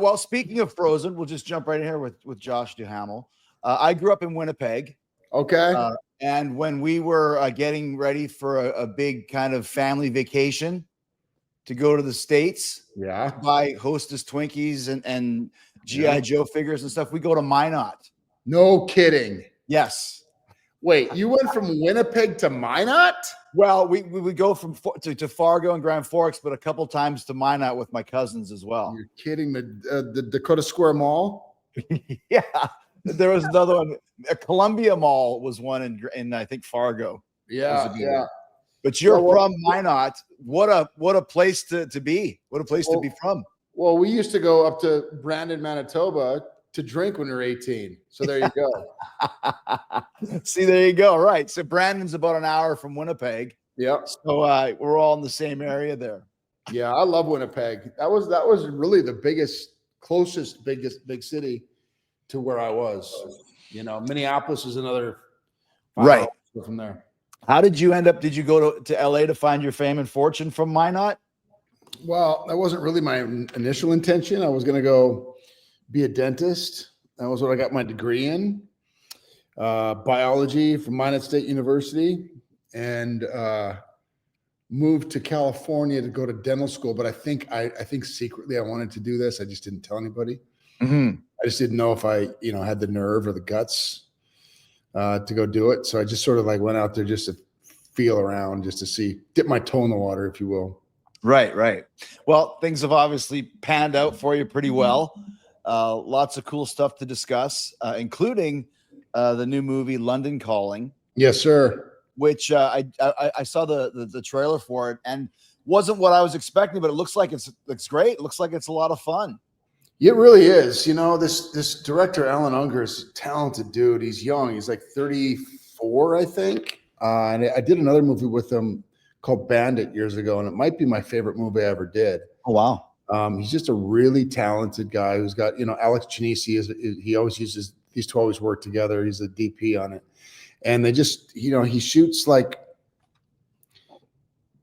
Well, speaking of Frozen, we'll just jump right in here with Josh Duhamel. I grew up in Winnipeg. Okay. And when we were getting ready for a big kind of family vacation to go to the States, Yeah. to buy Hostess Twinkies and Yeah. G.I. Joe figures and stuff, we go to Minot. No kidding. Yes. Wait, you went from Winnipeg to Minot? Well, we would go to Fargo and Grand Forks, but a couple times to Minot with my cousins as well. You're kidding. The Dakota Square Mall? Yeah. There was another one. Columbia Mall was one in I think Fargo. Yeah. But you're from Minot. What a place to be. What a place to be from. Well, we used to go up to Brandon, Manitoba to drink when we were 18. So there you go. See, there you go. Right. So Brandon's about an hour from Winnipeg. Yeah. So we're all in the same area there. Yeah, I love Winnipeg. That was really the closest big city to where I was. Minneapolis is another right from there. How did you end up? Did you go to LA to find your fame and fortune from Minot? Well, that wasn't really my initial intention. I was going to go be a dentist. That was what I got my degree in, biology from Minot State University, and moved to California to go to dental school. But I think secretly I wanted to do this. I just didn't tell anybody. Mm-hmm. I just didn't know if I, had the nerve or the guts to go do it. So I just sort of went out there just to feel around, just to dip my toe in the water, if you will. Right. Well, things have obviously panned out for you pretty well. Lots of cool stuff to discuss, including the new movie London Calling. Yes, sir. Which I saw the trailer for it, and wasn't what I was expecting, but it looks great. It looks like it's a lot of fun. It really is. This director, Alan Unger, is a talented dude. He's young. He's like 34, I think. And I did another movie with him called Bandit years ago, and it might be my favorite movie I ever did. Oh, wow. He's just a really talented guy who's got, Alex Chinisi he always uses, these two always work together. He's the DP on it. And they just, he shoots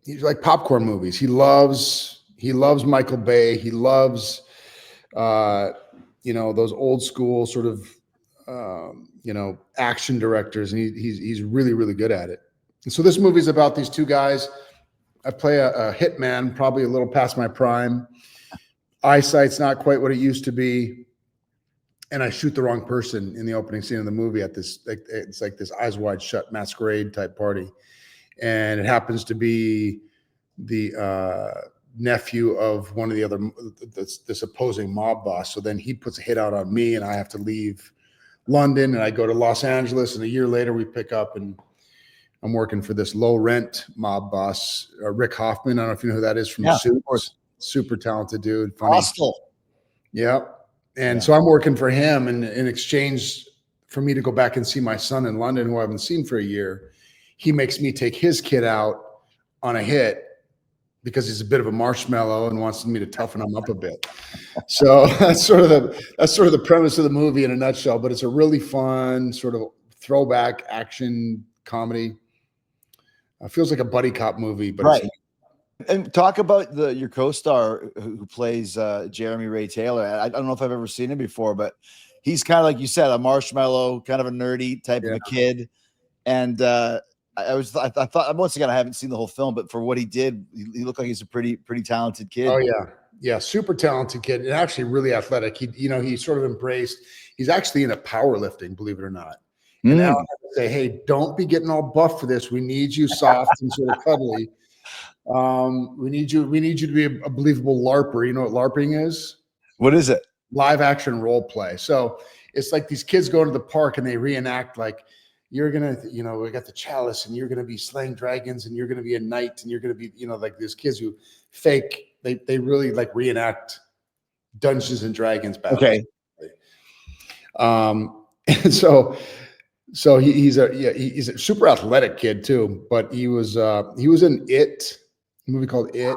he's like popcorn movies. He loves Michael Bay. He loves, those old school sort of, action directors. And he's really, really good at it. And so this movie is about these two guys. I play a hitman, probably a little past my prime. Eyesight's not quite what it used to be. And I shoot the wrong person in the opening scene of the movie at this, it's like this Eyes Wide Shut masquerade type party. And it happens to be the nephew of one of the other, this opposing mob boss. So then he puts a hit out on me and I have to leave London and I go to Los Angeles. And a year later we pick up and I'm working for this low rent mob boss, Rick Hoffman. I don't know if you know who that is from Suits. Super talented dude. Funny. Hostile. Yep. And so I'm working for him, and in exchange for me to go back and see my son in London, who I haven't seen for a year, he makes me take his kid out on a hit because he's a bit of a marshmallow and wants me to toughen him up a bit. So that's sort of the premise of the movie in a nutshell. But it's a really fun sort of throwback action comedy. It feels like a buddy cop movie, but right. And talk about your co-star who plays Jeremy Ray Taylor. I don't know if I've ever seen him before, but he's kind of like you said, a marshmallow, kind of a nerdy type of a kid. And I thought once again I haven't seen the whole film, but for what he did, he looked like he's a pretty talented kid. Oh yeah, super talented kid, and actually really athletic. He sort of embraced. He's actually into powerlifting, believe it or not. And now I have to say, hey, don't be getting all buff for this. We need you soft and sort of cuddly. We need you to be a believable LARPer. You know what LARPing is? What is it? Live action role play. So it's like these kids go to the park and they reenact like you're gonna, we got the chalice and you're gonna be slaying dragons and you're gonna be a knight and you're gonna be, like these kids who fake. They really like reenact Dungeons and Dragons battles. Okay. And so he's a super athletic kid too. But he was in It. A movie called It.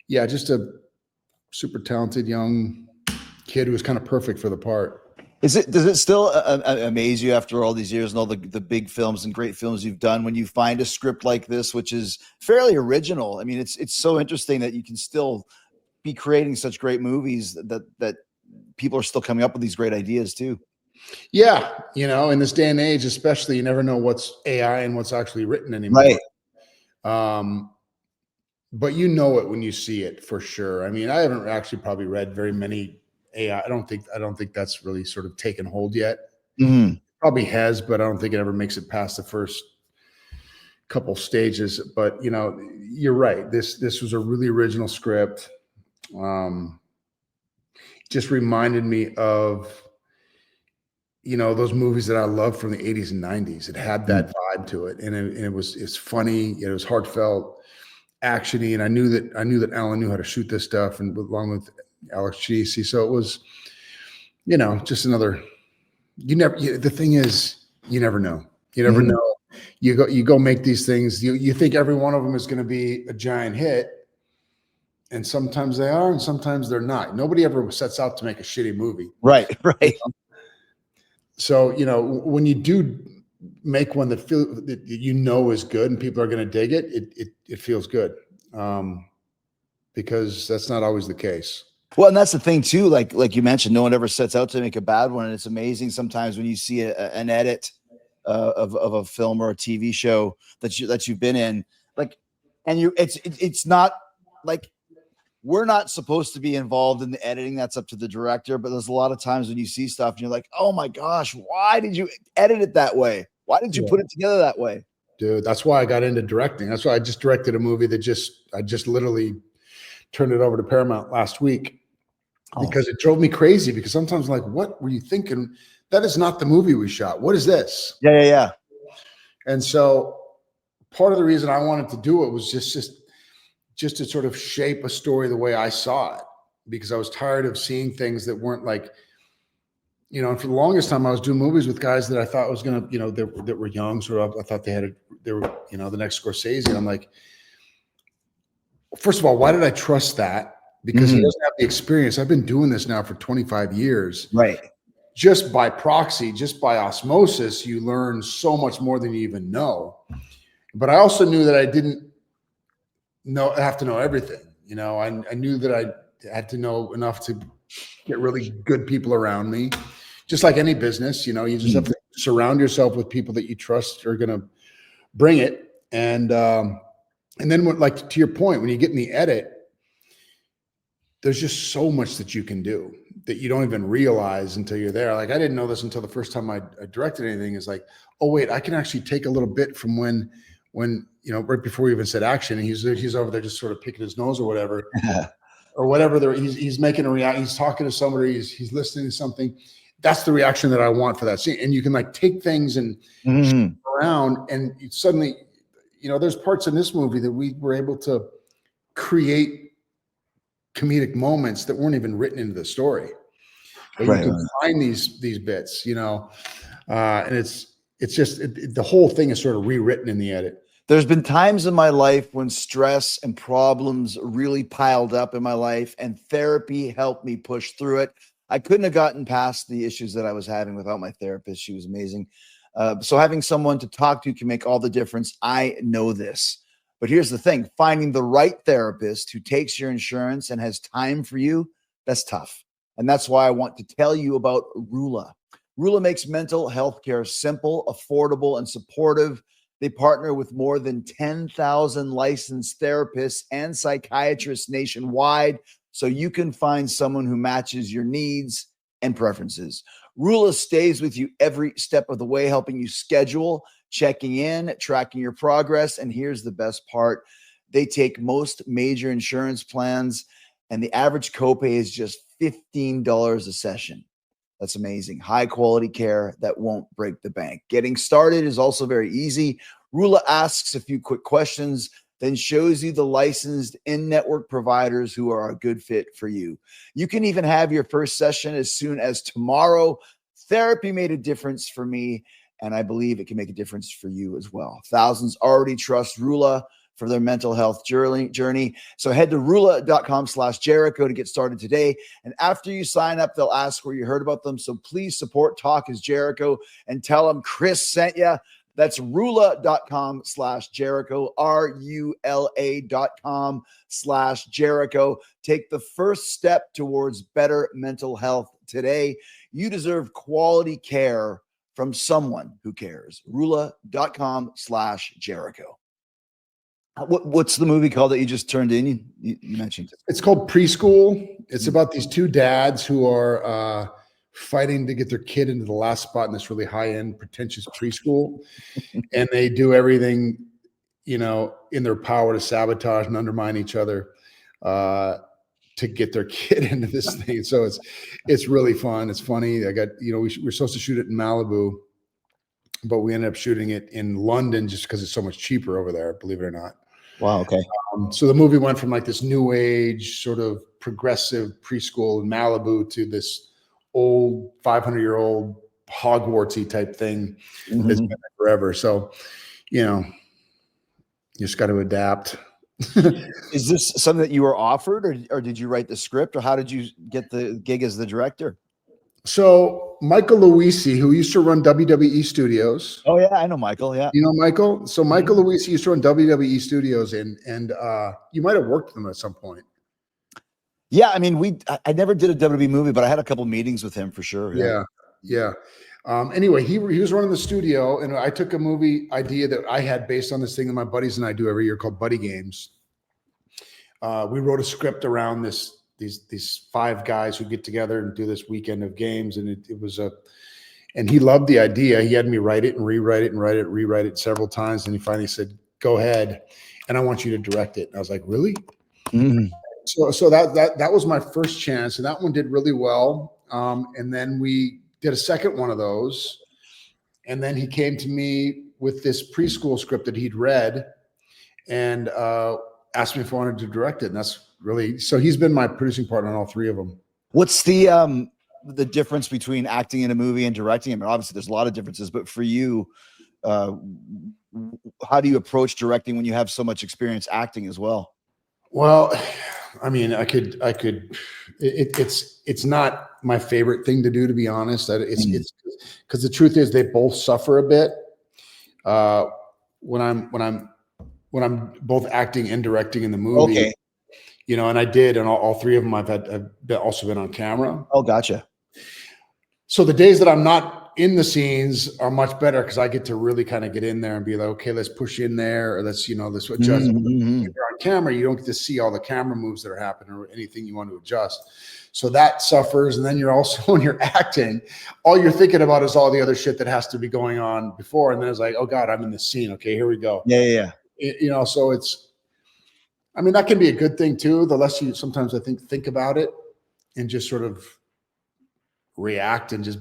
Yeah, just a super talented young kid who was kind of perfect for the part. Does it still amaze you after all these years and all the big films and great films you've done when you find a script like this, which is fairly original? I mean, it's so interesting that you can still be creating such great movies that people are still coming up with these great ideas too. Yeah. In this day and age, especially, you never know what's AI and what's actually written anymore. Right. But you know it when you see it, for sure. I mean, I haven't actually probably read very many AI. I don't think that's really sort of taken hold yet. Mm-hmm. Probably has, but I don't think it ever makes it past the first couple stages. But you're right. This was a really original script. Just reminded me of those movies that I loved from the 80s and 90s. It had that vibe to it, and it's funny. It was heartfelt, actiony, and I knew that Alan knew how to shoot this stuff, and along with Alex Chisi. So it was, just another. The thing is, you never know. You never know. You go make these things. You think every one of them is going to be a giant hit, and sometimes they are, and sometimes they're not. Nobody ever sets out to make a shitty movie. Right. So, when you do make one that is good and people are going to dig it, it feels good, because that's not always the case. Well, and that's the thing too. Like you mentioned, no one ever sets out to make a bad one, and it's amazing sometimes when you see an edit of a film or a TV show that you've been in, and it's not like. We're not supposed to be involved in the editing. That's up to the director. But there's a lot of times when you see stuff and you're like, oh my gosh, why did you edit it that way? Why did you put it together that way? Dude, that's why I got into directing. That's why I just directed a movie that I just literally turned it over to Paramount last week, because it drove me crazy. Because sometimes I'm like, what were you thinking? That is not the movie we shot. What is this? Yeah. And so part of the reason I wanted to do it was just to sort of shape a story the way I saw it, because I was tired of seeing things that weren't like, and for the longest time I was doing movies with guys that I thought was going to, that were young. Sort of, I thought they were, the next Scorsese. And I'm like, first of all, why did I trust that? Because he doesn't have the experience. I've been doing this now for 25 years. Right. Just by proxy, just by osmosis, you learn so much more than you even know. But I also knew that I didn't have to know everything. I knew that I had to know enough to get really good people around me, just like any business. You just have to surround yourself with people that you trust are going to bring it. And then to your point, when you get in the edit, there's just so much that you can do that you don't even realize until you're there. Like, I didn't know this until the first time I directed anything, is like, oh wait, I can actually take a little bit from when right before we even said action, and he's over there just sort of picking his nose or whatever, or whatever. He's making a reaction. He's talking to somebody. He's listening to something. That's the reaction that I want for that scene. And you can take things and around, and suddenly, there's parts in this movie that we were able to create comedic moments that weren't even written into the story. But you can find these bits, and it's just the whole thing is sort of rewritten in the edit. There's been times in my life when stress and problems really piled up in my life, and therapy helped me push through it. I couldn't have gotten past the issues that I was having without my therapist. She was amazing. So having someone to talk to can make all the difference. I know this. But here's the thing. Finding the right therapist who takes your insurance and has time for you, that's tough. And that's why I want to tell you about Rula. Rula makes mental health care simple, affordable, and supportive. They partner with more than 10,000 licensed therapists and psychiatrists nationwide, so you can find someone who matches your needs and preferences. Rula stays with you every step of the way, helping you schedule, checking in, tracking your progress. And here's the best part. They take most major insurance plans, and the average copay is just $15 a session. That's amazing. High quality care that won't break the bank. Getting started is also very easy. Rula asks a few quick questions, then shows you the licensed in-network providers who are a good fit for you. You can even have your first session as soon as tomorrow. Therapy made a difference for me, and I believe it can make a difference for you as well. Thousands already trust Rula for their mental health journey. So head to rula.com/Jericho to get started today. And after you sign up, they'll ask where you heard about them. So please support Talk Is Jericho and tell them Chris sent you. That's rula.com/Jericho, RULA.com/Jericho. Take the first step towards better mental health today. You deserve quality care from someone who cares. Rula.com/Jericho. What's the movie called that you just turned in? You mentioned it's called Preschool. It's about these two dads who are fighting to get their kid into the last spot in this really high-end, pretentious preschool, and they do everything, in their power to sabotage and undermine each other to get their kid into this thing. So it's really fun. It's funny. I got we're supposed to shoot it in Malibu, but we ended up shooting it in London just because it's so much cheaper over there. Believe it or not. Wow. Okay. So the movie went from like this new age sort of progressive preschool in Malibu to this old 500-year-old Hogwartsy type thing that's been there forever. So, you just got to adapt. Is this something that you were offered, or did you write the script, or how did you get the gig as the director? So Michael Luisi, who used to run WWE Studios. Oh yeah, I know Michael. Yeah, you know Michael. So Michael Luisi used to run WWE Studios, and you might have worked with him at some point. Yeah, I mean, I never did a WWE movie, but I had a couple meetings with him for sure. Yeah. Anyway, he was running the studio, and I took a movie idea that I had based on this thing that my buddies and I do every year called Buddy Games. We wrote a script around these five guys who get together and do this weekend of games, and it was and he loved the idea. He had me write it and rewrite it and rewrite it several times, and he finally said, "Go ahead, and I want you to direct it." And I was like, "Really?" So that was my first chance, and that one did really well. And then we did a second one of those, and then he came to me with this preschool script that he'd read, and asked me if I wanted to direct it. And that's really, so he's been my producing partner on all three of them. What's the difference between acting in a movie and directing? I mean, obviously there's a lot of differences, but for you, how do you approach directing when you have so much experience acting as well? Well, I mean, it's not my favorite thing to do, to be honest. It's because the truth is they both suffer a bit. When I'm both acting and directing in the movie, okay. And I did, and all three of them I've also been on camera. Oh, gotcha. So the days that I'm not in the scenes are much better because I get to really kind of get in there and be like, okay, let's push in there, or let's let's adjust. When you're on camera, you don't get to see all the camera moves that are happening or anything you want to adjust. So that suffers. And then you're also, when you're acting, all you're thinking about is all the other shit that has to be going on before. And then it's like, oh God, I'm in the scene. Okay, here we go. Yeah. So that can be a good thing too. The less you sometimes I think about it and just sort of react and just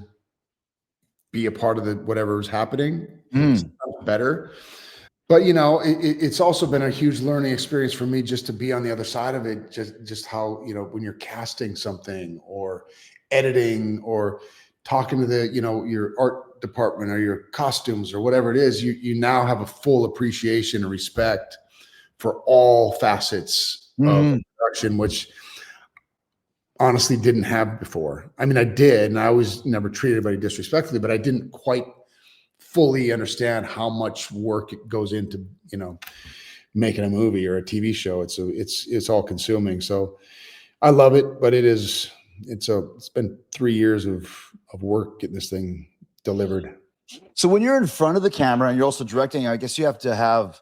be a part of whatever is happening. It's better. But it's also been a huge learning experience for me just to be on the other side of it. Just how when you're casting something or editing or talking to your art department or your costumes or whatever it is, you now have a full appreciation and respect for all facets of production, which honestly didn't have before. I mean, I did, and I always never treated anybody disrespectfully, but I didn't quite fully understand how much work it goes into, making a movie or a TV show. It's all consuming. So I love it, but it's been 3 years of work getting this thing delivered. So when you're in front of the camera and you're also directing, I guess you have to have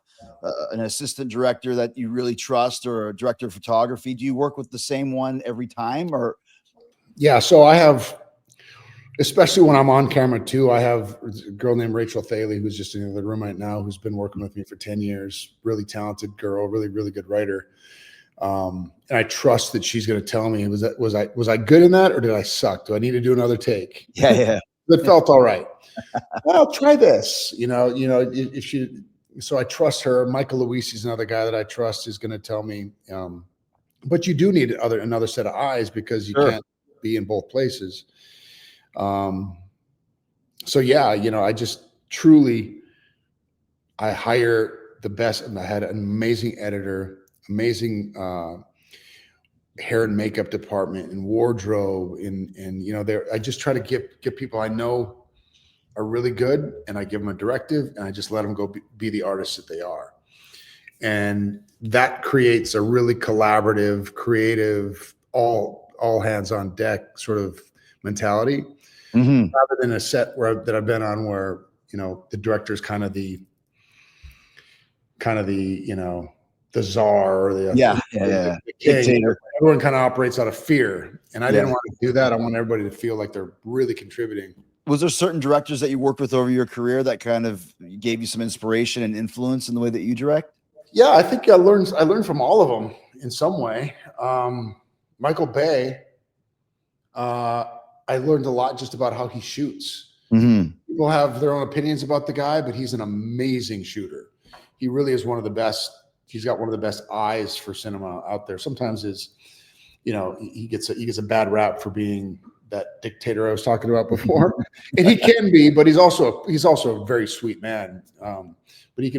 an assistant director that you really trust, or a director of photography. Do you work with the same one every time, or? Yeah. So I have, especially when I'm on camera too, I have a girl named Rachel Thaley, who's just in the room right now, who's been working with me for 10 years, really talented girl, really, really good writer. And I trust that she's going to tell me, was I good in that, or did I suck? Do I need to do another take? Yeah. It felt all right. Well, try this, if she, so I trust her. Michael Luisi is another guy that I trust, is going to tell me, but you do need another set of eyes because you can't be in both places. So yeah, I just truly, I hire the best. And I had an amazing editor, amazing, hair and makeup department and wardrobe. I just try to get people I know are really good, and I give them a directive, and I just let them go be the artists that they are. And that creates a really collaborative, creative, all hands on deck sort of mentality, rather than a set that I've been on where, you know, the director's kind of the you know, the czar or the king. Dictator. Everyone kind of operates out of fear, and I didn't want to do that. I want everybody to feel like they're really contributing. Was there certain directors that you worked with over your career that kind of gave you some inspiration and influence in the way that you direct? Yeah, I think I learned from all of them in some way. Michael Bay, I learned a lot just about how he shoots. People have their own opinions about the guy, but he's an amazing shooter. He really is one of the best. He's got one of the best eyes for cinema out there. Sometimes you know, he gets a bad rap for being that dictator I was talking about before, and he can be, but he's also a very sweet man. But he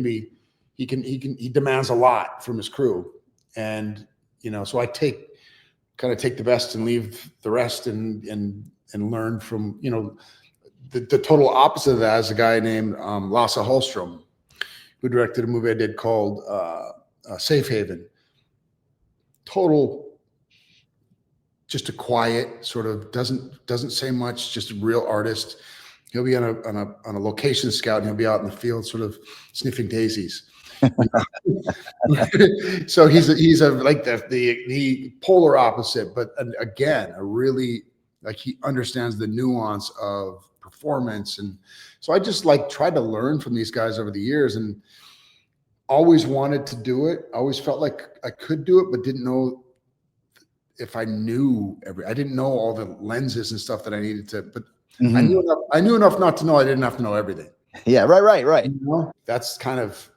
demands a lot from his crew, and you know, so I take the best and leave the rest, and learn from, you know, the total opposite of that is a guy named Lasse Hallström, who directed a movie I did called Safe Haven. Total. Just a quiet sort of doesn't say much, just a real artist. He'll be on a location scout, and he'll be out in the field sort of sniffing daisies. So he's like the polar opposite, but again, a really, like, he understands the nuance of performance. And so I just tried to learn from these guys over the years, and always wanted to do it. Always felt like I could do it, but didn't know if I knew I didn't know all the lenses and stuff that I needed to, but I knew enough not to know I didn't have to know everything. Yeah. Right. You know? That's kind of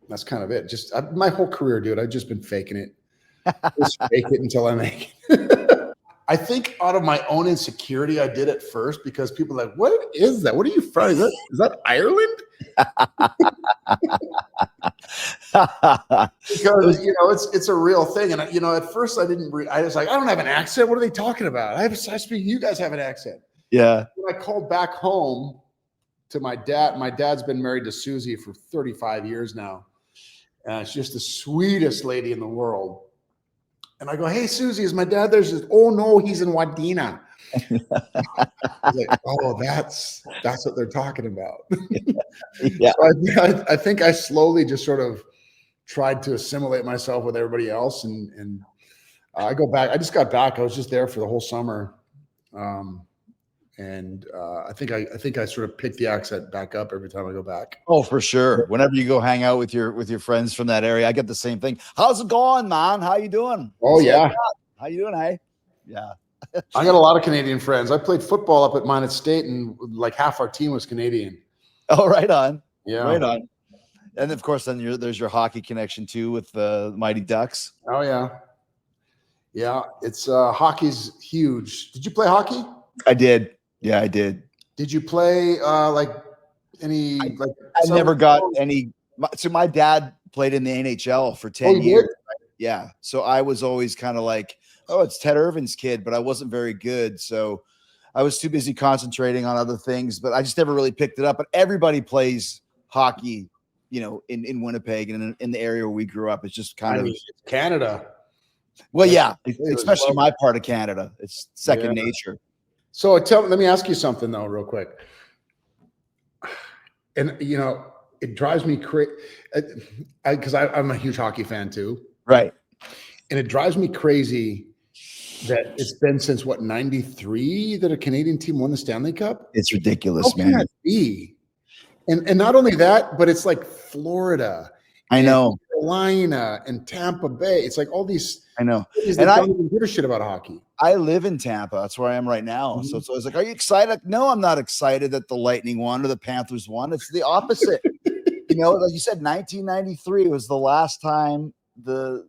it. Just my whole career, dude, I've just been faking it. Just fake it until I make it. I think out of my own insecurity, I did it first, because people are like, what is that? What are you from? Is that Ireland? Because, you know, it's a real thing. And, you know, at first I was like, I don't have an accent. What are they talking about? I speak, you guys have an accent. Yeah. When I called back home to my dad's been married to Susie for 35 years now. And she's just the sweetest lady in the world. And I go, hey, Susie, is my dad there? She says, oh no, he's in Wadena. I was like, oh, that's what they're talking about. Yeah. So I think I slowly just sort of tried to assimilate myself with everybody else. And I go back. I just got back. I was just there for the whole summer. And I think I sort of pick the accent back up every time I go back. Oh, for sure. Whenever you go hang out with your friends from that area, I get the same thing. How's it going, man? How you doing? Oh, yeah. How you doing, hey? Yeah. I got a lot of Canadian friends. I played football up at Minot State, and like half our team was Canadian. Oh, right on. Yeah. Right on. And of course, then there's your hockey connection too with the Mighty Ducks. Oh, yeah. Yeah. It's hockey's huge. Did you play hockey? I did. Yeah, I did. Did you play any? I never got any. So my dad played in the NHL for 10 years. Right? Yeah. So I was always kind of like, oh, it's Ted Irvin's kid, but I wasn't very good. So I was too busy concentrating on other things, but I just never really picked it up. But everybody plays hockey, you know, in Winnipeg and in the area where we grew up. It's just kind of Canada. Well, yeah, especially my part of Canada. It's second nature. So let me ask you something though, real quick. And you know, it drives me crazy because I'm a huge hockey fan too. Right. And it drives me crazy that it's been since what, 93 that a Canadian team won the Stanley Cup? It's ridiculous, How can that be? And not only that, but it's like Florida. I know. Carolina and Tampa Bay. It's like all these. I know. And I don't even give a shit about hockey. I live in Tampa. That's where I am right now. So it's always like, are you excited? No, I'm not excited that the Lightning won or the Panthers won. It's the opposite. You know, like you said, 1993 was the last time the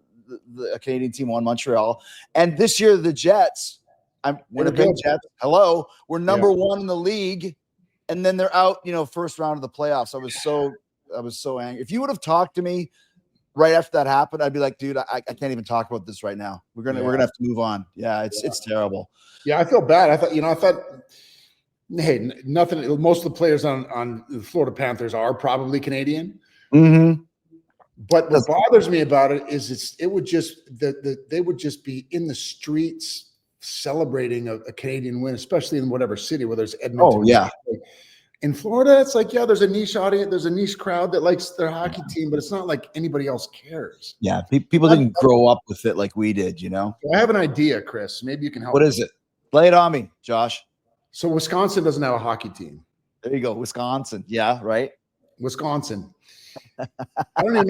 Canadian team won Montreal. And this year, the Jets, Winnipeg Jets, hello, we're number one in the league. And then they're out, you know, first round of the playoffs. I was so angry. If you would have talked to me right after that happened, I'd be like, dude, I can't even talk about this right now. We're gonna have to move on. Yeah, it's terrible. Yeah, I feel bad. I thought Hey, nothing. Most of the players on the Florida Panthers are probably Canadian. Mm-hmm. But what bothers me about it is they would just be in the streets celebrating a Canadian win, especially in whatever city, whether it's Edmonton. Oh yeah. In Florida, it's like, yeah, there's a niche audience, there's a niche crowd that likes their hockey team, but it's not like anybody else cares. Yeah, people didn't grow up with it like we did, you know. I have an idea, Chris. Maybe you can help. What is it? Lay it on me, Josh. So Wisconsin doesn't have a hockey team. There you go, Wisconsin. Yeah, right. Wisconsin. I don't even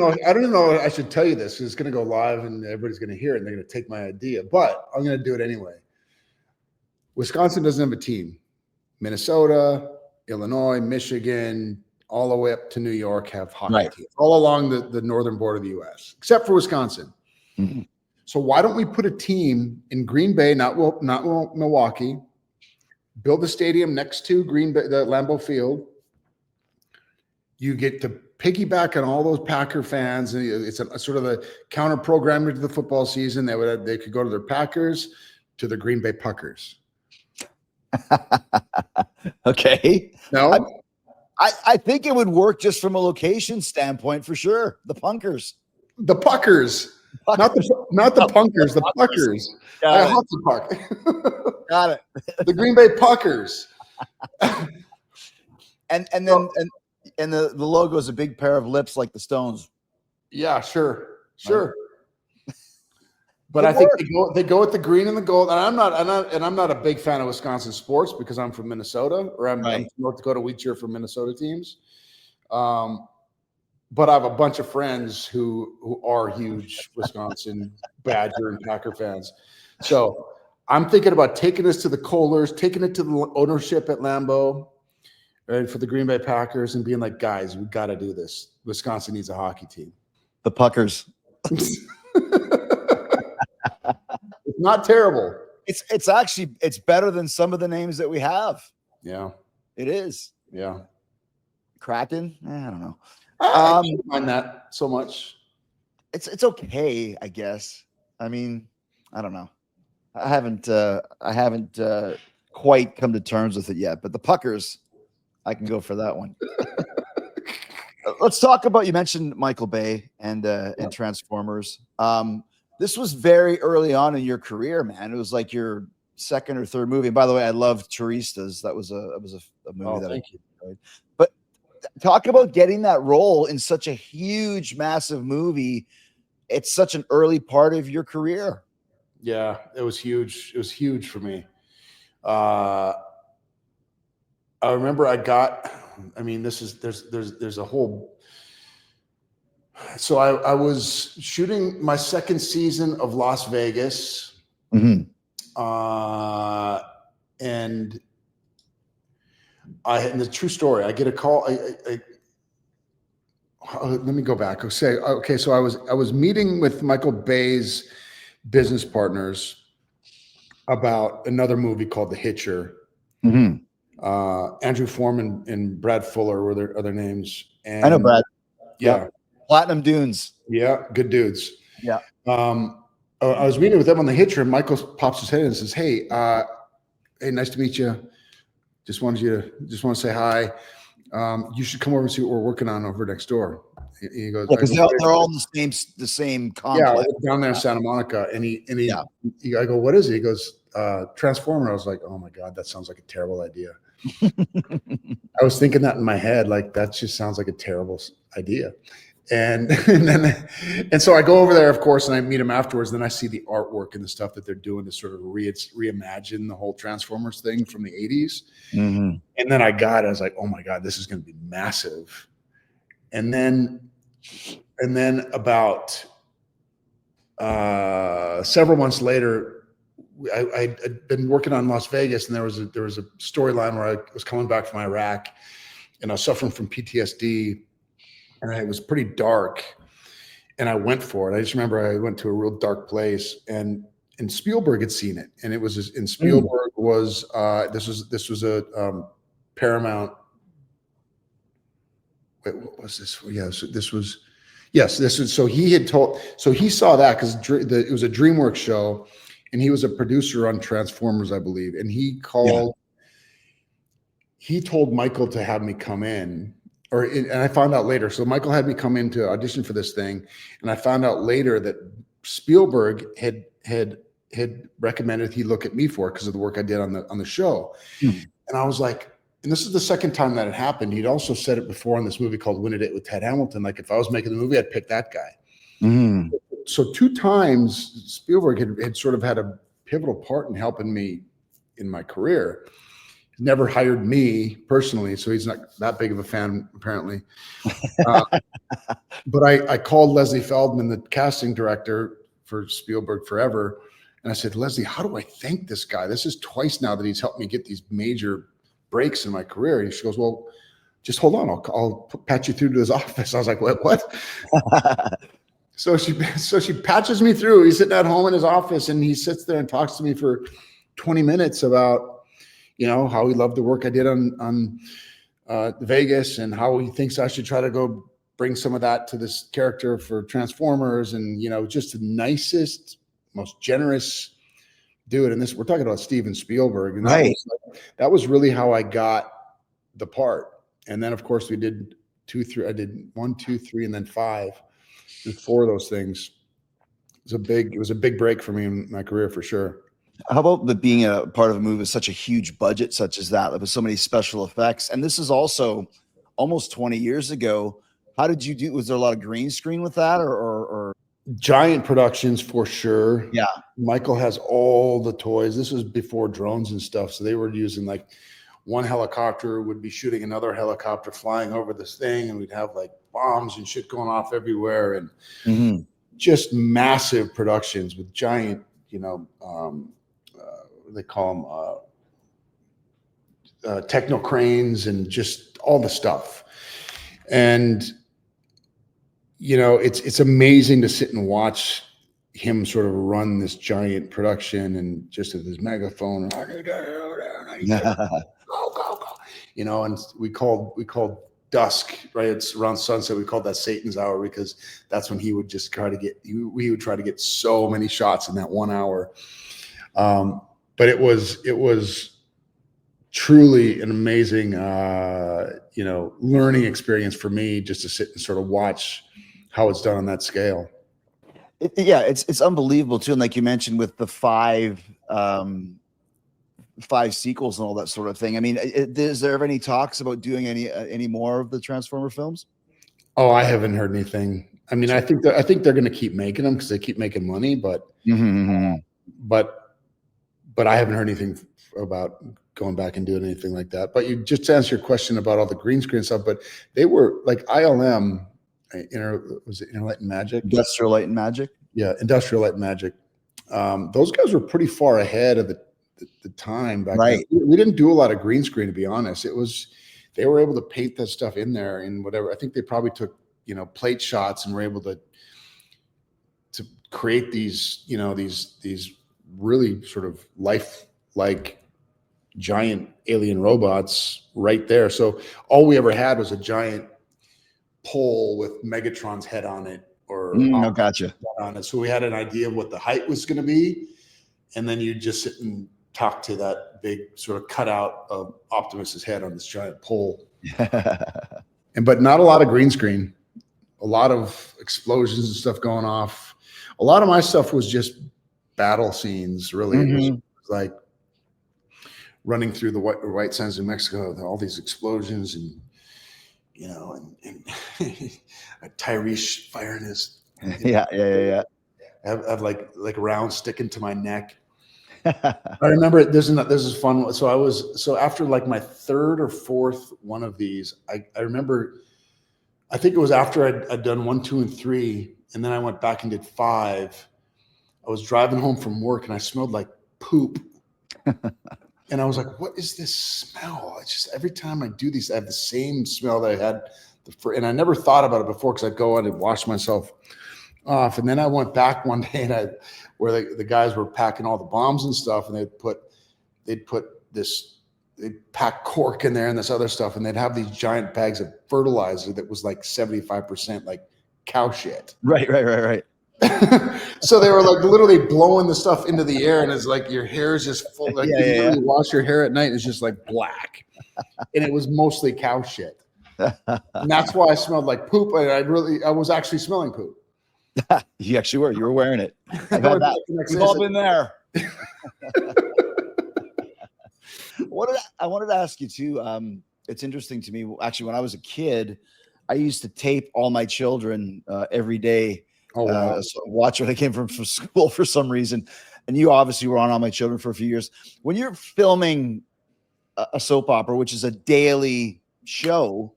know if I should tell you this. It's going to go live and everybody's going to hear it and they're going to take my idea, but I'm going to do it anyway. Wisconsin doesn't have a team. Minnesota, Illinois, Michigan, all the way up to New York have hockey teams all along the northern border of the U.S., except for Wisconsin. Mm-hmm. So why don't we put a team in Green Bay, not Milwaukee, build a stadium next to Green Bay, the Lambeau Field. You get to piggyback on all those Packer fans. It's a sort of a counter programmer to the football season. They could go to their Packers, to the Green Bay Puckers. Okay. No, I think it would work just from a location standpoint for sure. The Punkers. The Puckers. Not the Punkers, the Puckers. Got the puck. Got it. The Green Bay Puckers. and the logo is a big pair of lips like the Stones. Yeah, sure. Right. But I think they go with the green and the gold. And I'm not a big fan of Wisconsin sports because I'm from Minnesota, or I'm from North Dakota. We cheer for Minnesota teams. But I have a bunch of friends who are huge Wisconsin Badger and Packer fans. So I'm thinking about taking this to the Kohlers, taking it to the ownership at Lambeau, right, for the Green Bay Packers, and being like, guys, we got to do this. Wisconsin needs a hockey team. The Puckers. It's not terrible. It's actually better than some of the names that we have. Yeah, it is. Yeah, Kraken. I don't know. I don't mind that so much. It's okay, I guess. I mean, I don't know. I haven't quite come to terms with it yet, but the Puckers, I can go for that one. Let's talk about, you mentioned Michael Bay and Transformers. This was very early on in your career, man. It was like your second or third movie. And by the way, I loved Turistas. That was a movie that I enjoyed. But talk about getting that role in such a huge, massive movie. It's such an early part of your career. Yeah, it was huge. It was huge for me. I remember there's a whole. So I was shooting my second season of Las Vegas. Mm-hmm. And the true story, I get a call. Let me go back. So I was meeting with Michael Bay's business partners about another movie called The Hitcher. Mm-hmm. Andrew Foreman and Brad Fuller were their other names. And I know Brad. Yeah. Platinum Dunes. Yeah, good dudes. Yeah. I was meeting with them on The Hitcher, and Michael pops his head in and says, "Hey, nice to meet you. Just want to say hi. You should come over and see what we're working on over next door." He goes, because they're all in the same complex. Yeah, down there in Santa Monica. And I go, "What is it?" He goes, Transformer. I was like, "Oh my God, that sounds like a terrible idea." I was thinking that in my head, like, that just sounds like a terrible idea. And so I go over there, of course, and I meet him afterwards. Then I see the artwork and the stuff that they're doing to sort of reimagine the whole Transformers thing from the 80s. Mm-hmm. And then I was like, oh my God, this is going to be massive. And then about several months later, I'd been working on Las Vegas, and there was a storyline where I was coming back from Iraq, and I was suffering from PTSD. And it was pretty dark, and I went for it. I just remember I went to a real dark place, and Spielberg had seen it, and it was. And Spielberg was this was a Paramount. Wait, what was this? Yeah, so this was. Yes, this was. So he had told. So he saw that because it was a DreamWorks show, and he was a producer on Transformers, I believe, and he called. he told Michael to have me come in, and I found out later. So Michael had me come in to audition for this thing, and I found out later that Spielberg had recommended he look at me for it because of the work I did on the show. And I was like, and this is the second time that it happened. He'd also said it before on this movie called Win a Date with Ted Hamilton. Like, if I was making the movie, I'd pick that guy. So 2 times Spielberg had sort of had a pivotal part in helping me in my career. He's never hired me personally, so he's not that big of a fan, apparently. But I called Leslie Feldman, the casting director for Spielberg Forever, and I said, Leslie, how do I thank this guy? This is twice now that he's helped me get these major breaks in my career. And she goes, well, just hold on. I'll patch you through to his office. I was like, what? So she patches me through. He's sitting at home in his office, and he sits there and talks to me for 20 minutes about, how he loved the work I did on Vegas, and how he thinks I should try to go bring some of that to this character for Transformers, and just the nicest, most generous dude. And we're talking about Steven Spielberg, and that was really how I got the part. And then, of course, we did 2, 3. I did 1, 2, 3, and then 5. Did 4 of those things. It was a big break for me in my career, for sure. How about being a part of a movie with such a huge budget, such as that, with so many special effects? And this is also almost 20 years ago. How did you do? Was there a lot of green screen with that, or giant productions for sure? Yeah. Michael has all the toys. This was before drones and stuff. So they were using, like, one helicopter would be shooting another helicopter flying over this thing, and we'd have like bombs and shit going off everywhere, and just massive productions with giant, they call them techno cranes, and just all the stuff. And it's amazing to sit and watch him sort of run this giant production, and just with his megaphone, go, and we called dusk, right? It's around sunset. We called that Satan's hour, because that's when he would just try to get so many shots in that 1 hour. But it was truly an amazing, learning experience for me, just to sit and sort of watch how it's done on that scale. It's unbelievable too. And like you mentioned, with the 5 sequels and all that sort of thing. I mean, is there ever any talks about doing any more of the Transformer films? Oh, I haven't heard anything. I mean, I think they're going to keep making them because they keep making money, but but I haven't heard anything about going back and doing anything like that. But you just to answer your question about all the green screen stuff, but they were like ILM, was it Inner Light and Magic? Industrial Light and Magic. Yeah, Industrial Light and Magic. Those guys were pretty far ahead of the time back then. We didn't do a lot of green screen, to be honest. They were able to paint that stuff in there and whatever. I think they probably took plate shots and were able to create these these really sort of lifelike giant alien robots right there. So all we ever had was a giant pole with Megatron's head on it, or gotcha, on it. So we had an idea of what the height was going to be, and then you just sit and talk to that big sort of cutout of Optimus's head on this giant pole. But not a lot of green screen, a lot of explosions and stuff going off. A lot of my stuff was just battle scenes, really. It was like running through the white sands of Mexico, all these explosions, and and Tyrese firing his I have like a round sticking to my neck. I remember this is fun. So after like my 3rd or 4th one of these, I remember, I think it was after I'd done 1, 2, and 3, and then I went back and did 5. I was driving home from work and I smelled like poop. And I was like, what is this smell? It's just every time I do these, I have the same smell that I had and I never thought about it before, because I'd go out and wash myself off. And then I went back one day and where the guys were packing all the bombs and stuff, and they'd pack cork in there and this other stuff, and they'd have these giant bags of fertilizer that was like 75% like cow shit. Right. So they were like literally blowing the stuff into the air, and it's like your hair is just full. Like you wash your hair at night, and it's just like black, and it was mostly cow shit. And that's why I smelled like poop. I was actually smelling poop. You actually were. You were wearing it. I've had that. We've all been there. I wanted to ask you too. It's interesting to me. Actually, when I was a kid, I used to tape all my children every day. Oh, wow. So watch when I came from school for some reason. And you obviously were on All My Children for a few years. When you're filming a soap opera, which is a daily show,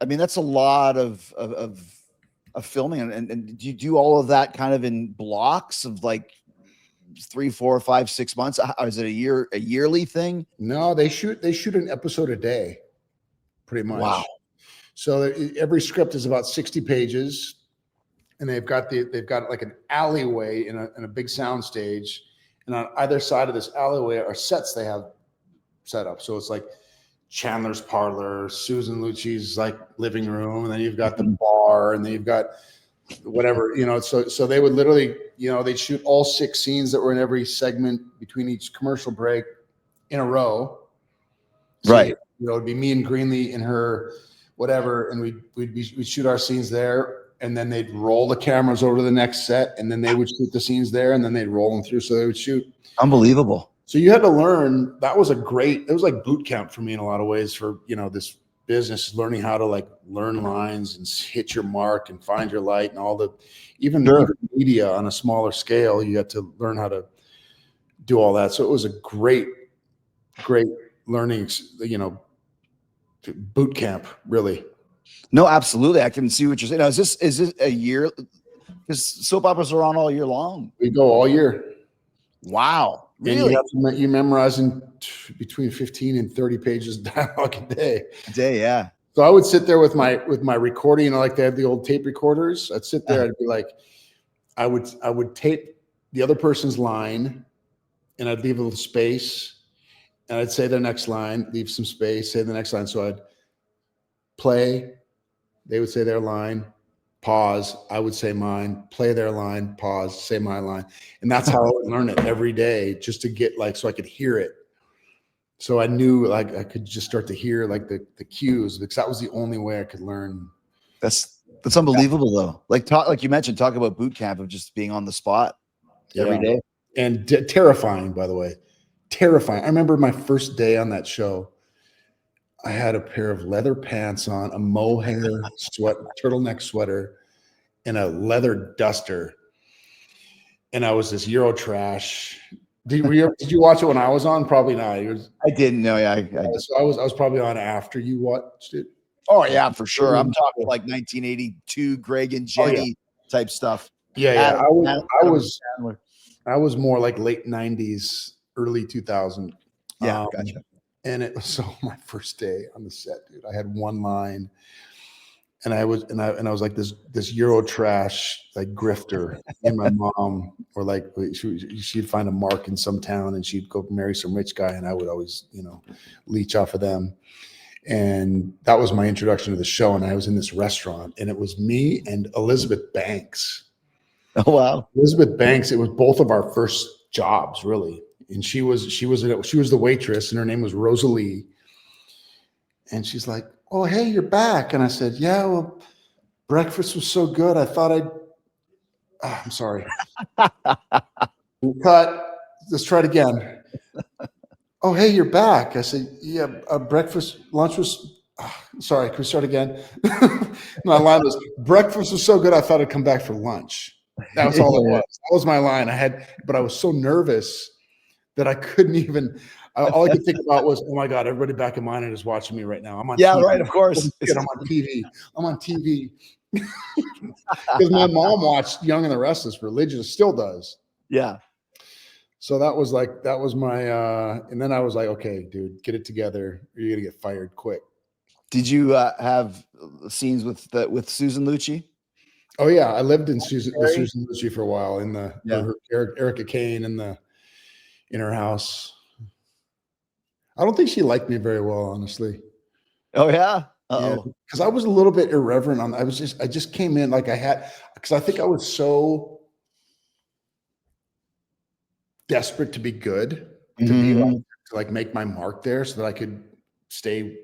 I mean, that's a lot of filming. And do you do all of that kind of in blocks of like 3, 4, 5, 6 months? Or is it a yearly thing? No, they shoot an episode a day, pretty much. Wow. So every script is about 60 pages, and they've got like an alleyway in a big sound stage, and on either side of this alleyway are sets they have set up. So it's like Chandler's parlor, Susan Lucci's like living room, and then you've got the bar, and then you've got whatever, so they would literally, they'd shoot all 6 scenes that were in every segment between each commercial break in a row. So, right. It'd be me and Greenlee and her, whatever, and we'd shoot our scenes there, and then they'd roll the cameras over to the next set, and then they would shoot the scenes there, and then they'd roll them through. So they would shoot. Unbelievable. So you had to learn. It was like boot camp for me in a lot of ways for, this business, learning how to like learn lines and hit your mark and find your light and all the, even media on a smaller scale, you had to learn how to do all that. So it was a great learning, boot camp, really. No, absolutely. I can see what you're saying. Now, is this a year? Because soap operas are on all year long. We go all year. Wow. Really? And you memorizing between 15 and 30 pages of dialogue a day. Yeah. So I would sit there with my recording, like they had the old tape recorders. I'd sit there, I'd be like, I would tape the other person's line, and I'd leave a little space, and I'd say their next line, leave some space, say the next line. So I'd play, they would say their line, pause, I would say mine, play their line, pause, say my line. And that's how I would learn it every day, just to get so I could hear it. So I knew I could just start to hear the cues, because that was the only way I could learn. That's unbelievable though. Like you mentioned, talk about boot camp of just being on the spot every day. And terrifying, by the way, terrifying. I remember my first day on that show, I had a pair of leather pants on, a mohair turtleneck sweater, and a leather duster. And I was this Eurotrash. Did you watch it when I was on? Probably not. I didn't know. Yeah, so I was probably on after you watched it. Oh yeah, for sure. I'm talking like 1982, Greg and Jenny type stuff. Yeah. I was more like late 90s, early 2000. Yeah, gotcha. And it was my first day on the set, dude. I had one line, and I was like this Eurotrash like grifter. And my mom, or like she'd find a mark in some town, and she'd go marry some rich guy, and I would always leech off of them. And that was my introduction to the show. And I was in this restaurant, and it was me and Elizabeth Banks. Oh wow, Elizabeth Banks. It was both of our first jobs, really. And she was the waitress, and her name was Rosalie. And she's like, "Oh, hey, you're back." And I said, "Yeah, well, breakfast was so good. I thought I'm sorry." Cut. Let's try it again. "Oh, hey, you're back." I said, "Yeah, lunch was." Sorry, can we start again? My line was, "Breakfast was so good, I thought I'd come back for lunch." That was all it was. That was my line. But I was so nervous that I couldn't even. All I could think about was, "Oh my God, everybody back in mine is watching me right now. I'm on." Yeah, TV. right. Of course, I'm on TV. I'm on TV because my mom watched Young and the Restless religiously, still does. Yeah. So that was my. And then I was like, "Okay, dude, get it together. Or you're gonna get fired quick." Did you have scenes with Susan Lucci? Oh yeah, I lived in Susan Lucci for a while in Erica Kane in her house. I don't think she liked me very well, honestly. Oh yeah, Yeah, Uh-oh. because I was a little bit irreverent on. I just came in like I had, because I think I was so desperate to be good, to be like, Mhm. to like make my mark there so that I could stay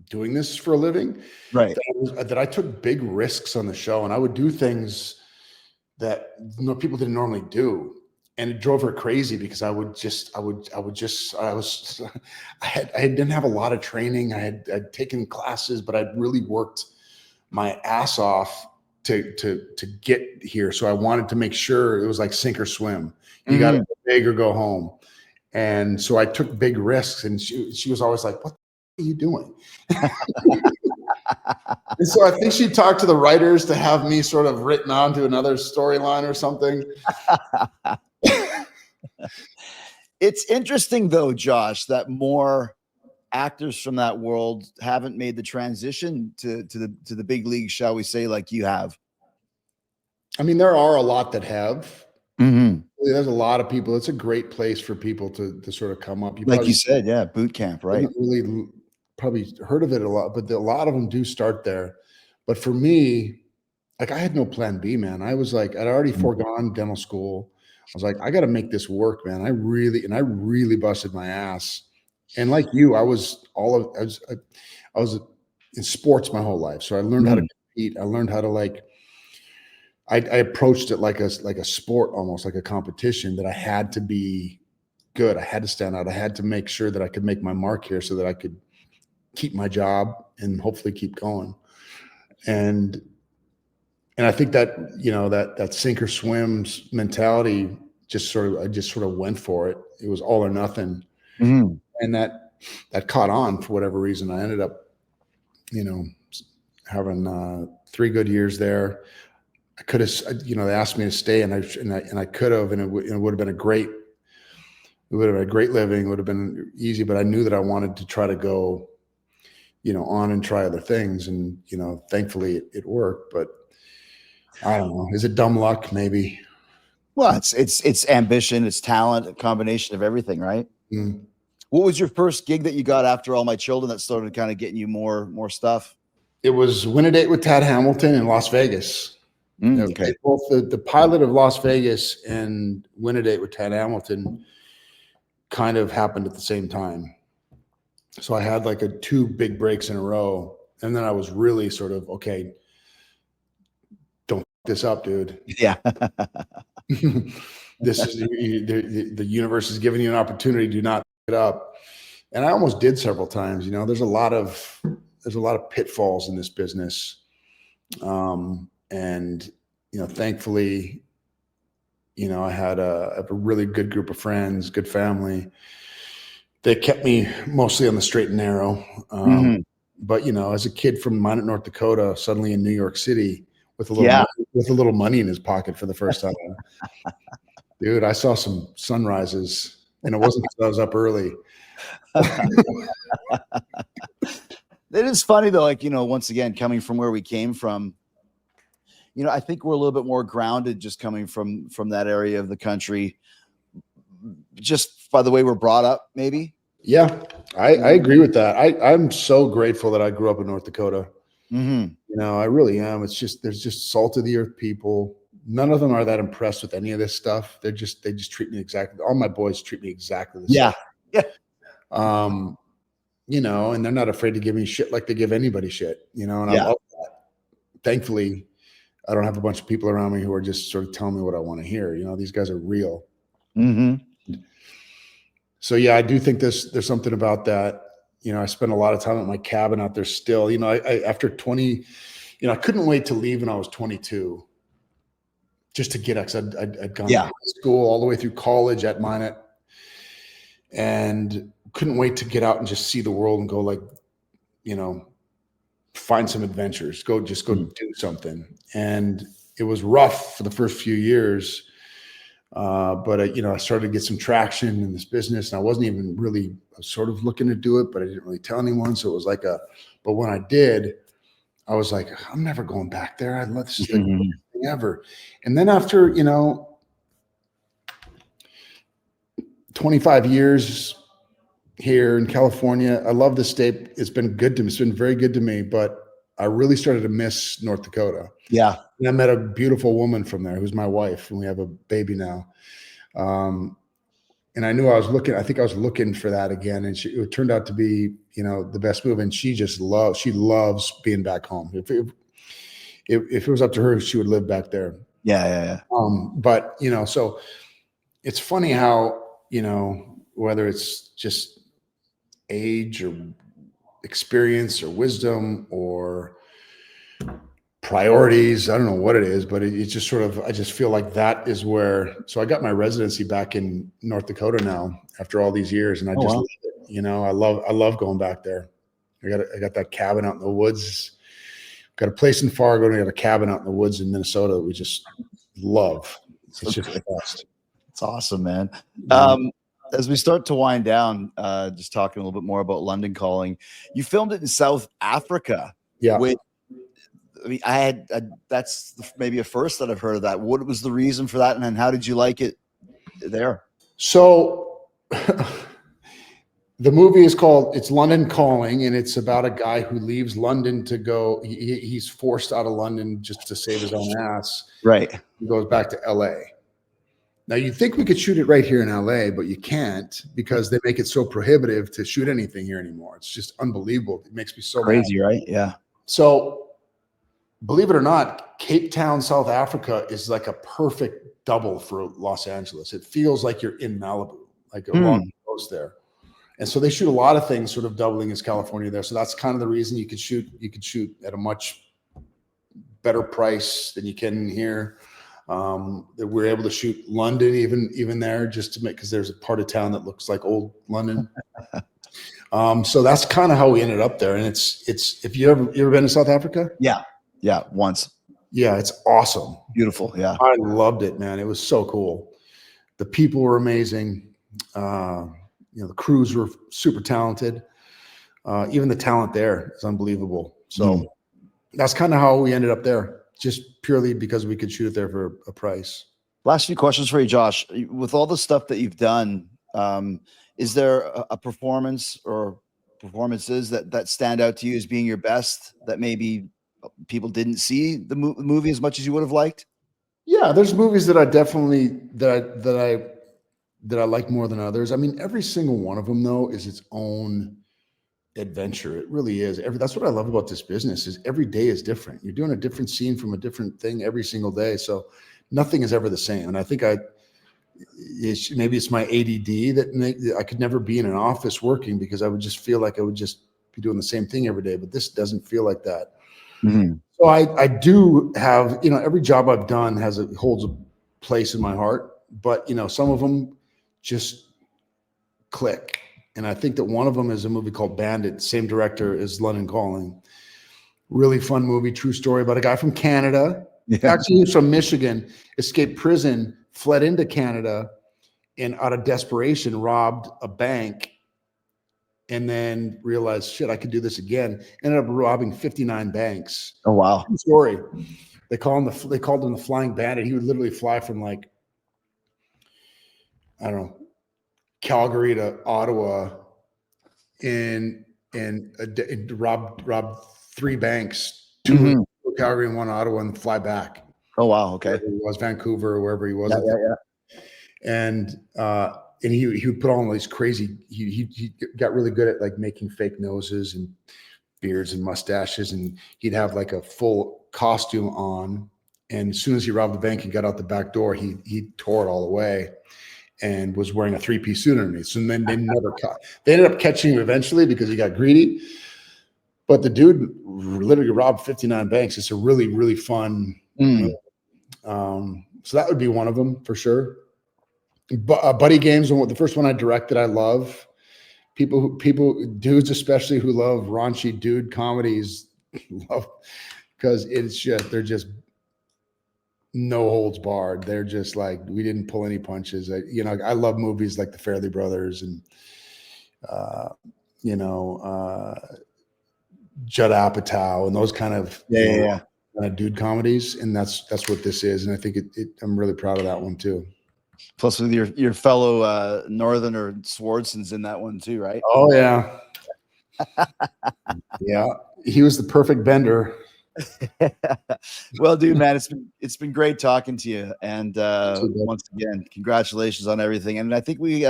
doing this for a living, Right. that I took big risks on the show, and I would do things that people didn't normally do. And it drove her crazy because I didn't have a lot of training. I'd taken classes, but I'd really worked my ass off to get here. So I wanted to make sure it was like sink or swim. You got to go big or go home. And so I took big risks, and she was always like, "What are you doing?" And so I think she talked to the writers to have me sort of written onto another storyline or something. It's interesting though, Josh, that more actors from that world haven't made the transition to the big league, shall we say, like you have. I mean, there are a lot that have. Mm-hmm. There's a lot of people. It's a great place for people to sort of come up. You Like probably you said, yeah, boot camp, right? haven't really probably heard of it a lot, but a lot of them do start there. But for me, like I had no plan B, man. I was like, I'd already foregone dental school. I was like, I got to make this work, man. I really busted my ass. And like you, I was in sports my whole life. So I learned how to compete. I learned how to like, I approached it like a sport, almost like a competition, that I had to be good. I had to stand out. I had to make sure that I could make my mark here so that I could keep my job and hopefully keep going. And I think that, that sink or swims mentality I just sort of went for it. It was all or nothing. Mm-hmm. And that caught on for whatever reason. I ended up, having 3 good years there. I could have, they asked me to stay, and I could have, and it would have been a great living. It would have been easy, but I knew that I wanted to try to go, on and try other things. And, thankfully it worked, but I don't know. Is it dumb luck? Maybe. Well, it's ambition, it's talent, a combination of everything, right? Mm. What was your first gig that you got after All My Children that started kind of getting you more stuff? It was Win a Date with Tad Hamilton in Las Vegas. Okay. Both the pilot of Las Vegas and Win a Date with Tad Hamilton kind of happened at the same time. So I had like 2 big breaks in a row. And then I was really sort of, okay, don't f this up, dude. Yeah. This is the universe is giving you an opportunity. Do not f it up. And I almost did several times. There's a lot of pitfalls in this business. And thankfully, I had a really good group of friends, good family. They kept me mostly on the straight and narrow. But as a kid from Minot, North Dakota, suddenly in New York City with a little money in his pocket for the first time, dude, I saw some sunrises, and it wasn't because I was up early. It is funny though, like, once again, coming from where we came from, I think we're a little bit more grounded just coming from that area of the country, just by the way we're brought up, maybe. Yeah, I agree with that. I'm so grateful that I grew up in North Dakota. I really am. It's just, there's just salt of the earth people. None of them are that impressed with any of this stuff. They just treat me exactly. All my boys treat me exactly the same. Yeah. And they're not afraid to give me shit like they give anybody shit, and I love that. Thankfully, I don't have a bunch of people around me who are just sort of telling me what I want to hear. These guys are real. So yeah, I do think there's something about that. I spend a lot of time at my cabin out there still. I after 20, I couldn't wait to leave when I was 22, just to get because I'd gone to high school all the way through college at Minot, and couldn't wait to get out and just see the world and go find some adventures, go do something. And it was rough for the first few years. But I started to get some traction in this business, and I wasn't even really sort of looking to do it, but I didn't really tell anyone. So it was but when I did, I was like, I'm never going back there. I love this is the best thing ever. And then after, 25 years here in California. I love the state. It's been good to me. It's been very good to me, but I really started to miss North Dakota. Yeah. And I met a beautiful woman from there who's my wife, and we have a baby now. And I knew I was looking for that again. And it turned out to be, the best move. And she loves being back home. If it was up to her, she would live back there. Yeah. But, so it's funny how, whether it's just age or experience or wisdom or priorities, I don't know what it is, but it's just sort of, I just feel like that is where, so I got my residency back in North Dakota now after all these years. And I love it. I love going back there. I got that cabin out in the woods, got a place in Fargo, and I got a cabin out in the woods in Minnesota that we just love. It's just the best. It's awesome, man. As we start to wind down, just talking a little bit more about London Calling, you filmed it in South Africa. Yeah. That's maybe a first that I've heard of that. What was the reason for that, and how did you like it there? So the movie is called It's London Calling, and it's about a guy who leaves London to go. He's forced out of London just to save his own ass. Right. He goes back to LA. Now, you'd think we could shoot it right here in LA, but you can't because they make it so prohibitive to shoot anything here anymore. It's just unbelievable. It makes me so crazy, mad. Right? Yeah. So, believe it or not, Cape Town, South Africa is like a perfect double for Los Angeles. It feels like you're in Malibu, like along the coast there. And so they shoot a lot of things sort of doubling as California there. So that's kind of the reason you could shoot at a much better price than you can here. That we're able to shoot London even there just to make, because there's a part of town that looks like old London. So that's kind of how we ended up there. And it's if you ever been to South Africa? Yeah, once. Yeah, it's awesome. Beautiful. Yeah, I loved it, man. It was so cool. The people were amazing. The crews were super talented. Even the talent there is unbelievable. So that's kind of how we ended up there, just purely because we could shoot it there for a price. Last few questions for you, Josh. With all the stuff that you've done, is there a performance or performances that stand out to you as being your best that maybe people didn't see the movie as much as you would have liked? Yeah, there's movies that I definitely that I like more than others. I mean, every single one of them though is its own adventure. It really is. That's what I love about this business is every day is different. You're doing a different scene from a different thing every single day. So nothing is ever the same. And I think maybe it's my ADD that I could never be in an office working because I would just feel like I would just be doing the same thing every day. But this doesn't feel like that. So I do have, every job I've done holds a place in my heart, but some of them just click. And I think that one of them is a movie called Bandit, same director as London Calling. Really fun movie, true story about a guy from Canada. Yeah. Actually, he's from Michigan, escaped prison, fled into Canada, and out of desperation, robbed a bank, and then realized, shit, I could do this again. Ended up robbing 59 banks. Oh, wow. True story. They called him the Flying Bandit. He would literally fly from Calgary to Ottawa and rob 3 banks, 2 Calgary and 1 Ottawa, and fly back. Oh wow, okay. Wherever he was, Vancouver or wherever he was. Yeah. And he would put on all these crazy. He got really good at making fake noses and beards and mustaches, and he'd have a full costume on. And as soon as he robbed the bank and got out the back door, he tore it all away. And was wearing a 3-piece suit underneath. So then they never caught. They ended up catching him eventually because he got greedy. But the dude literally robbed 59 banks. It's a really, really fun. So that would be one of them for sure. Buddy Games, the first one I directed, I love. Dudes especially who love raunchy dude comedies, love because they're just no holds barred. They're just we didn't pull any punches. I love movies like the Fairley Brothers and Judd Apatow and those kind of kind of dude comedies, and that's what this is. And I think I'm really proud of that one too. Plus with your fellow Northerner Swardson's in that one too, right? Oh yeah. Yeah. He was the perfect bender. Well, dude, man, it's been great talking to you. And once again, congratulations on everything. And I think we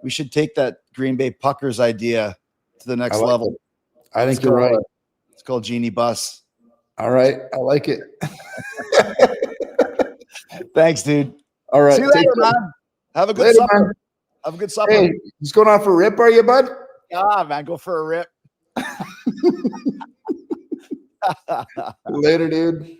should take that Green Bay Puckers idea to the next level. I think you're right. It's called Genie Bus. All right. I like it. Thanks, dude. All right. See you later, man. Have a good supper. Man. Have a good supper. Hey, he's going on for a rip, are you, bud? Ah, man, go for a rip. Later, dude.